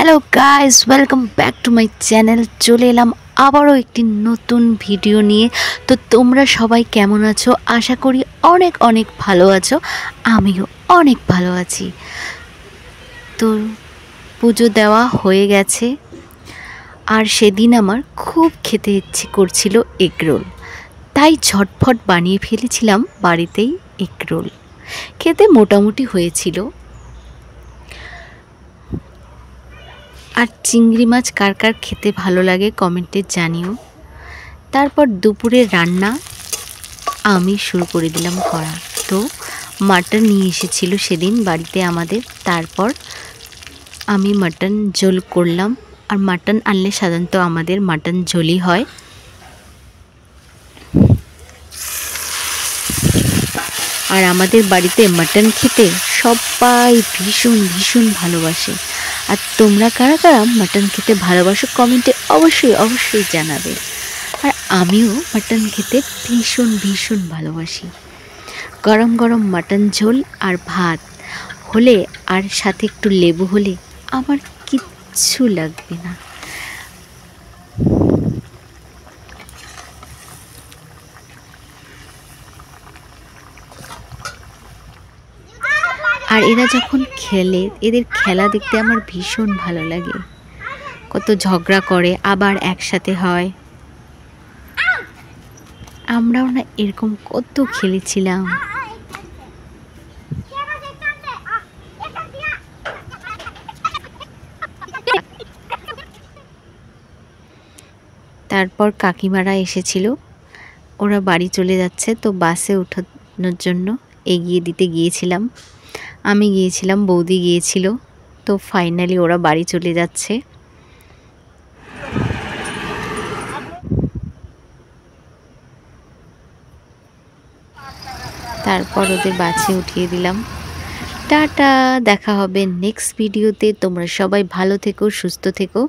Hello guys, welcome back to my channel. চলে এলাম আবারও একটি নতুন ভিডিও নিয়ে। তো তোমরা সবাই কেমন আছো? আশা করি অনেক অনেক ভালো আছো। আমিও অনেক ভালো আছি। তো পুজো দেওয়া হয়ে গেছে, আর সেদিন আমার খুব খেতে ইচ্ছে করছিল এগরোল, তাই ঝটফট বানিয়ে ফেলেছিলাম বাড়িতেই এগরোল। খেতে মোটামুটি হয়েছিল। আর চিংড়ি মাছ কার কার খেতে ভালো লাগে কমেন্টে জানিও। তারপর দুপুরের রান্না আমি শুরু করে দিলাম করা। তো মাটন নিয়ে এসেছিল সেদিন বাড়িতে আমাদের। তারপর আমি মাটন ঝোল করলাম। আর মাটন আনলে সাধারণত আমাদের মাটন ঝোলই হয়। আর আমাদের বাড়িতে মাটন খেতে সবাই ভীষণ ভীষণ ভালোবাসে। আর তোমরা কারা কারা মাটন খেতে ভালোবাসো কমেন্টে অবশ্যই অবশ্যই জানাবে। আর আমিও মাটন খেতে ভীষণ ভীষণ ভালোবাসি। গরম গরম মাটন ঝোল আর ভাত হলে, আর সাথে একটু লেবু হলে আমার কিচ্ছু লাগবে না। আর এরা যখন খেলে, এদের খেলা দেখতে আমার ভীষণ ভালো লাগে। কত ঝগড়া করে আবার একসাথে হয়। আমরাও না এরকম কত খেলেছিলাম। তারপর কাকিমারা এসেছিল, ওরা বাড়ি চলে যাচ্ছে। তো বাসে ওঠানোর জন্য এগিয়ে দিতে গিয়েছিলাম, আমি গিয়েছিলাম, বৌদি গিয়েছিল। তো ফাইনালি ওরা বাড়ি চলে যাচ্ছে। তারপর ওদের বাসে উঠিয়ে দিলাম। টাটা, দেখা হবে নেক্সট ভিডিওতে। তোমরা সবাই ভালো থেকো, সুস্থ থেকো।